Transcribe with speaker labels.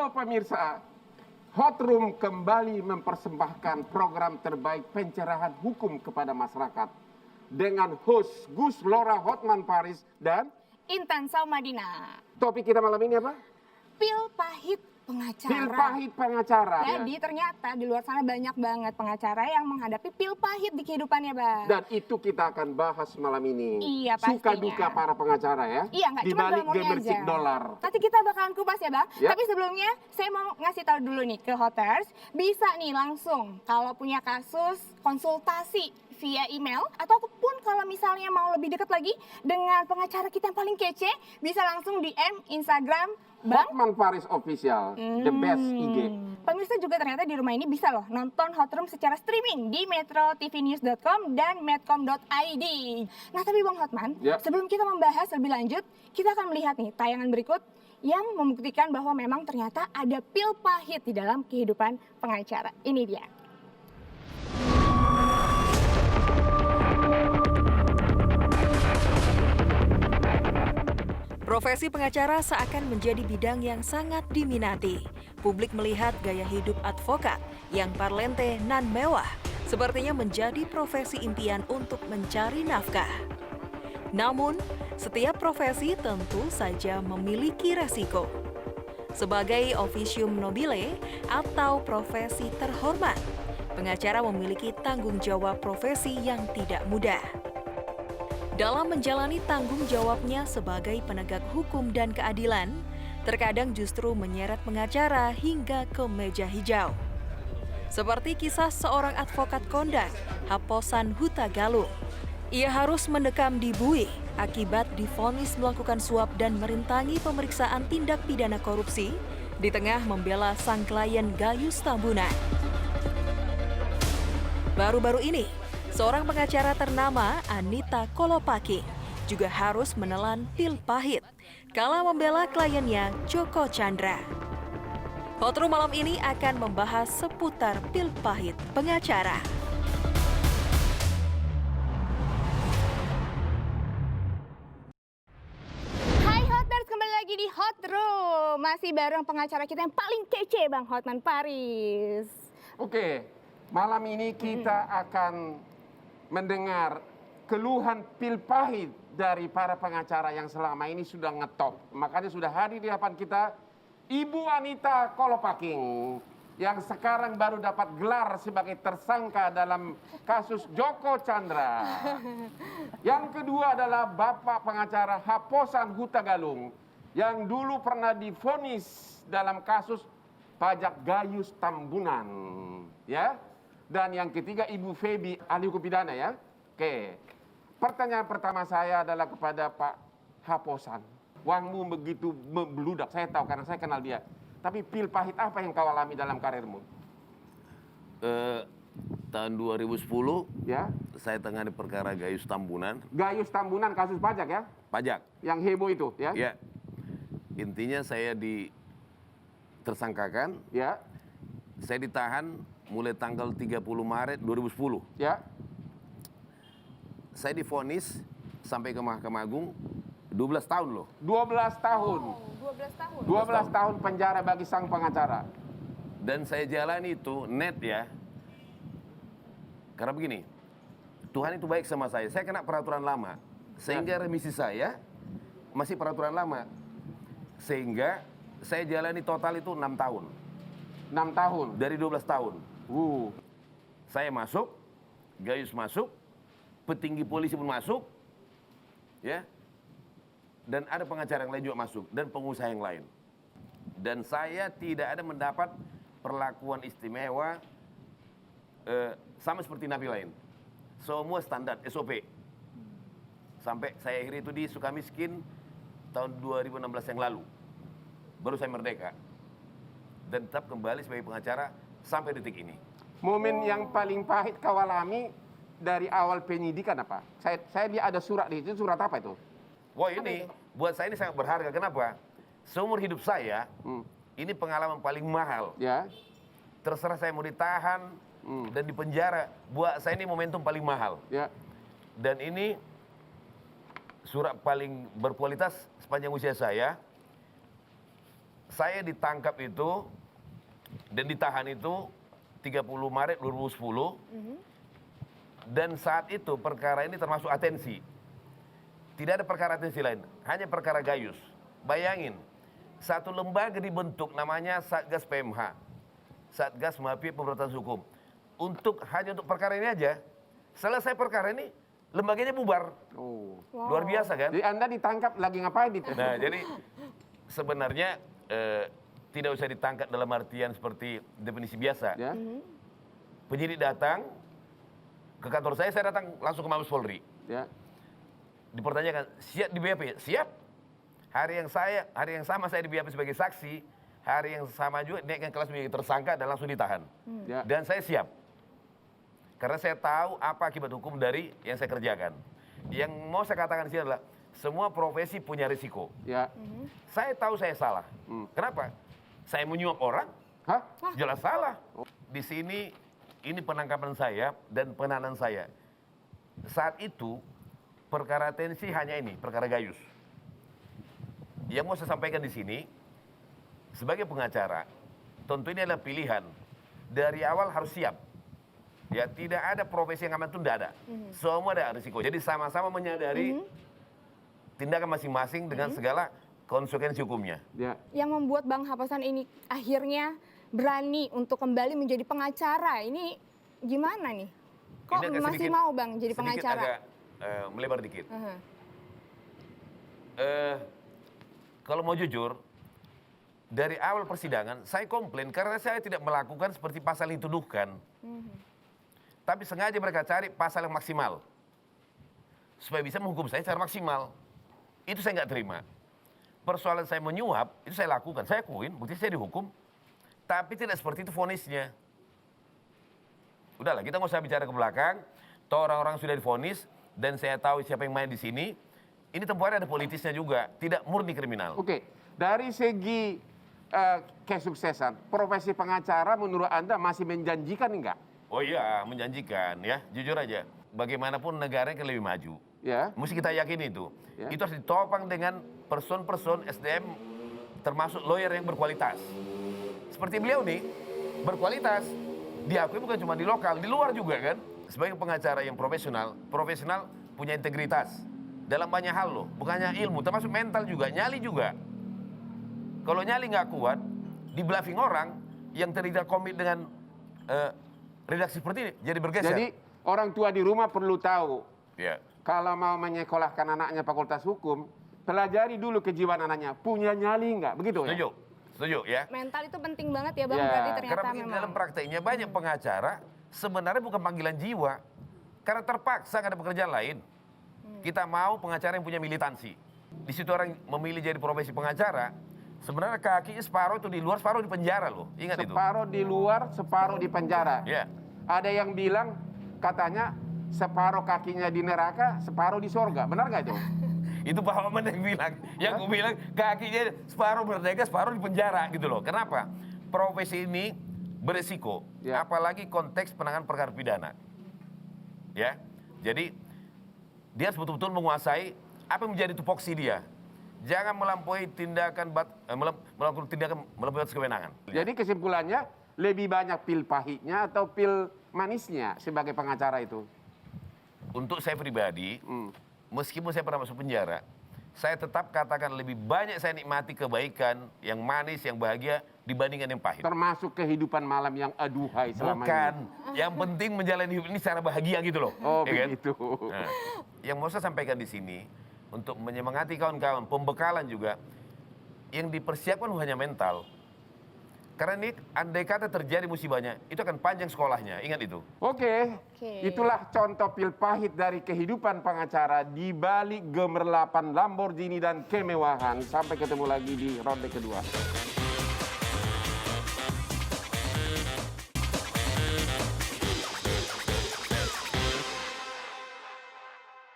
Speaker 1: Halo pemirsa, Hot Room kembali mempersembahkan program terbaik pencerahan hukum kepada masyarakat dengan host Gus Lora Hotman Paris dan
Speaker 2: Intan Saumadina.
Speaker 1: topik kita malam ini apa?
Speaker 2: Pil pahit pengacara.
Speaker 1: Pil pahit pengacara.
Speaker 2: Jadi ternyata di luar sana banyak banget pengacara yang menghadapi pil pahit di kehidupannya, Bang.
Speaker 1: Dan itu kita akan bahas malam ini.
Speaker 2: Iya, pastinya.
Speaker 1: Suka duka para pengacara ya.
Speaker 2: Iya, nggak
Speaker 1: di
Speaker 2: cuma
Speaker 1: balik
Speaker 2: glamornya
Speaker 1: gemersik
Speaker 2: aja.
Speaker 1: dolar.
Speaker 2: Nanti kita bakalan kupas ya, Bang.
Speaker 1: Ya.
Speaker 2: Tapi sebelumnya saya mau ngasih tahu dulu nih ke Hoters, bisa nih langsung kalau punya kasus konsultasi via email ataupun kalau misalnya mau lebih dekat lagi dengan pengacara kita yang paling kece, bisa langsung DM Instagram Bang
Speaker 1: Hotman Paris Official, the best IG.
Speaker 2: Pemirsa juga ternyata di rumah ini bisa loh nonton Hot Room secara streaming di metrotvnews.com dan medcom.id. Nah tapi Bang Hotman, sebelum kita membahas lebih lanjut, kita akan melihat nih tayangan berikut yang membuktikan bahwa memang ternyata ada pil pahit di dalam kehidupan pengacara. Ini dia.
Speaker 3: Profesi pengacara seakan menjadi bidang yang sangat diminati. Publik melihat gaya hidup advokat yang parlente nan mewah sepertinya menjadi profesi impian untuk mencari nafkah. Namun, setiap profesi tentu saja memiliki resiko. Sebagai officium nobile atau profesi terhormat, pengacara memiliki tanggung jawab profesi yang tidak mudah. Dalam menjalani tanggung jawabnya sebagai penegak hukum dan keadilan, terkadang justru menyeret pengacara hingga ke meja hijau. Seperti kisah seorang advokat kondang, Haposan Hutagalung. Ia harus mendekam di Bui akibat divonis melakukan suap dan merintangi pemeriksaan tindak pidana korupsi di tengah membela sang klien Gayus Tambunan. Baru-baru ini, seorang pengacara ternama Anita Kolopaking juga harus menelan pil pahit kala membela kliennya Joko Chandra. Hot Room malam ini akan membahas seputar pil pahit pengacara.
Speaker 2: Hai Hoters, kembali lagi di Hot Room. Masih bareng pengacara kita yang paling kece, Bang Hotman Paris.
Speaker 1: Oke, malam ini kita akan mendengar keluhan pil pahit dari para pengacara yang selama ini sudah ngetop. Makanya sudah hadir di hadapan kita Ibu Anita Kolopaking yang sekarang baru dapat gelar sebagai tersangka dalam kasus Joko Chandra. Yang kedua adalah Bapak pengacara Haposan Hutagalung yang dulu pernah divonis dalam kasus pajak Gayus Tambunan, ya. Dan yang ketiga Ibu Febi, ahli hukum pidana ya. Oke. Pertanyaan pertama saya adalah kepada Pak Haposan. Uangmu begitu membludak, saya tahu karena saya kenal dia. Tapi pil pahit apa yang kau alami dalam karirmu?
Speaker 4: Tahun 2010
Speaker 1: Ya.
Speaker 4: saya tangani perkara Gayus Tambunan.
Speaker 1: Gayus Tambunan kasus pajak ya?
Speaker 4: Pajak.
Speaker 1: Yang heboh itu ya?
Speaker 4: Ya. Intinya saya tersangkakan.
Speaker 1: Ya.
Speaker 4: Saya ditahan mulai tanggal 30 Maret 2010.
Speaker 1: Ya.
Speaker 4: Saya divonis sampai ke Mahkamah Agung 12 tahun loh.
Speaker 1: 12 tahun.
Speaker 2: 12 tahun.
Speaker 1: 12 tahun penjara bagi sang pengacara.
Speaker 4: Dan saya jalani itu net ya. Karena begini, Tuhan itu baik sama saya. Saya kena peraturan lama. Sehingga remisi saya masih peraturan lama. Sehingga saya jalani total itu 6 tahun.
Speaker 1: 6 tahun.
Speaker 4: Dari 12 tahun. Saya masuk, Gayus masuk, petinggi polisi pun masuk, ya. Dan ada pengacara yang lain juga masuk, dan pengusaha yang lain. Dan saya tidak ada mendapat perlakuan istimewa sama seperti napi lain. Semua standar, SOP. Sampai saya akhirnya itu di Sukamiskin tahun 2016 yang lalu. Baru saya merdeka. Dan tetap kembali sebagai pengacara sampai detik ini.
Speaker 1: Momen yang paling pahit kau alami dari awal penyidikan apa? Saya lihat ada surat di situ, surat apa itu?
Speaker 4: Wah ini, buat saya ini sangat berharga. Kenapa? Seumur hidup saya, ini pengalaman paling mahal.
Speaker 1: Ya.
Speaker 4: Terserah saya mau ditahan dan dipenjara. Buat saya ini momentum paling mahal.
Speaker 1: Ya.
Speaker 4: Dan ini surat paling berkualitas sepanjang usia saya. saya ditangkap itu dan ditahan itu 30 Maret 2010. Dan saat itu perkara ini termasuk atensi. Tidak ada perkara atensi lain, hanya perkara Gayus. Bayangin, satu lembaga dibentuk namanya Satgas PMH, Satgas Mafia Pemberantasan Hukum. Hanya untuk perkara ini aja. Selesai perkara ini, lembaganya bubar.
Speaker 1: Oh.
Speaker 4: Luar biasa kan?
Speaker 1: Jadi Anda ditangkap lagi ngapain itu?
Speaker 4: Nah, jadi sebenarnya tidak usah ditangkap dalam artian seperti definisi biasa.
Speaker 1: Ya.
Speaker 4: Penyidik datang ke kantor saya datang langsung ke Mabes Polri.
Speaker 1: Ya.
Speaker 4: Dipertanyakan, siap di BAP? Siap. Hari yang sama saya di BAP sebagai saksi, hari yang sama juga naikkan kelas menjadi tersangka dan langsung ditahan.
Speaker 1: Ya.
Speaker 4: Dan saya siap. Karena saya tahu apa akibat hukum dari yang saya kerjakan. Yang mau saya katakan di sini adalah semua profesi punya risiko.
Speaker 1: Ya.
Speaker 4: Saya tahu saya salah. Kenapa? Saya menyuap orang,
Speaker 1: Hah?
Speaker 4: jelas salah. Di sini ini penangkapan saya dan penahanan saya. Saat itu perkara atensi hanya ini, perkara Gayus. Yang mau saya sampaikan di sini, sebagai pengacara, tentu ini adalah pilihan. Dari awal harus siap. Ya, tidak ada profesi yang aman itu tidak ada. Semua ada risiko. Jadi sama-sama menyadari tindakan masing-masing dengan segala konsekuensi hukumnya.
Speaker 1: Ya.
Speaker 2: Yang membuat Bang Hapasan ini akhirnya berani untuk kembali menjadi pengacara, ini gimana nih? Kok
Speaker 4: Ini agak
Speaker 2: masih
Speaker 4: sedikit-
Speaker 2: mau Bang jadi
Speaker 4: sedikit
Speaker 2: pengacara?
Speaker 4: agak melebar dikit.
Speaker 2: Aha.
Speaker 4: Kalau mau jujur, dari awal persidangan saya komplain karena saya tidak melakukan seperti pasal yang dituduhkan. Tapi sengaja mereka cari pasal yang maksimal. Supaya bisa menghukum saya secara maksimal. Itu saya nggak terima. Persoalan saya menyuap, itu saya lakukan. Saya akuin, bukti saya dihukum. Tapi tidak seperti itu vonisnya. Udahlah, kita nggak usah bicara ke belakang. Toh orang-orang sudah divonis, dan saya tahu siapa yang main di sini. Ini tempohari ada politisnya juga, tidak murni kriminal.
Speaker 1: Oke, dari segi kesuksesan, profesi pengacara menurut Anda masih menjanjikan enggak?
Speaker 4: Oh iya, menjanjikan ya, jujur aja. Bagaimanapun negara yang lebih maju.
Speaker 1: Ya.
Speaker 4: Mesti kita yakini itu.
Speaker 1: Ya.
Speaker 4: Itu harus ditopang dengan person-person SDM termasuk lawyer yang berkualitas. Seperti beliau nih, berkualitas. Diakui bukan cuma di lokal, di luar juga kan. Sebagai pengacara yang profesional punya integritas. Dalam banyak hal loh, bukannya ilmu, termasuk mental juga, nyali juga. Kalau nyali nggak kuat, di bluffing orang yang tidak komit dengan redaksi seperti ini, jadi bergeser.
Speaker 1: Jadi orang tua di rumah perlu tahu,
Speaker 4: Ya.
Speaker 1: kalau mau menyekolahkan anaknya fakultas hukum, pelajari dulu kejiwaan anaknya, punya nyali enggak? Begitu ya?
Speaker 4: Setuju, setuju ya.
Speaker 2: Mental itu penting banget ya Bang,
Speaker 1: Ya,
Speaker 2: berarti ternyata
Speaker 4: Karena begini,
Speaker 2: memang.
Speaker 4: dalam prakteknya banyak pengacara sebenarnya bukan panggilan jiwa. Karena terpaksa nggak ada pekerjaan lain. Kita mau pengacara yang punya militansi. Di situ orang memilih jadi profesi pengacara, sebenarnya kakinya separuh itu di luar, separuh di penjara loh. Ingat itu.
Speaker 1: Separuh di luar, separuh di penjara.
Speaker 4: Ya.
Speaker 1: Ada yang bilang, katanya separuh kakinya di neraka, separuh di sorga. Benar nggak itu?
Speaker 4: Itu Pak Wamen yang bilang. Yang aku bilang kakinya separuh merdeka, separuh di penjara gitu loh. Kenapa? Profesi ini beresiko.
Speaker 1: Ya.
Speaker 4: Apalagi konteks penanganan perkara pidana. Ya. Jadi dia harus betul-betul menguasai apa yang menjadi tupoksi dia. Jangan melampaui tindakan melakukan tindakan melampaui batas kewenangan.
Speaker 1: Jadi kesimpulannya, lebih banyak pil pahitnya atau pil manisnya sebagai pengacara itu?
Speaker 4: Untuk saya pribadi, meskipun saya pernah masuk penjara, saya tetap katakan lebih banyak saya nikmati kebaikan yang manis, yang bahagia dibandingkan yang pahit.
Speaker 1: Termasuk kehidupan malam yang aduhai selama
Speaker 4: Bukan.
Speaker 1: ini.
Speaker 4: Yang penting menjalani hidup ini secara bahagia gitu loh.
Speaker 1: Oh,
Speaker 4: Ya kan?
Speaker 1: begitu.
Speaker 4: Nah, yang mau saya sampaikan di sini, untuk menyemangati kawan-kawan, pembekalan juga, yang dipersiapkan hanya mental. Karena ini andai kata terjadi musibahnya, itu akan panjang sekolahnya, ingat itu.
Speaker 1: Oke, itulah contoh pil pahit dari kehidupan pengacara di balik gemerlapan Lamborghini dan kemewahan. Sampai ketemu lagi di ronde kedua.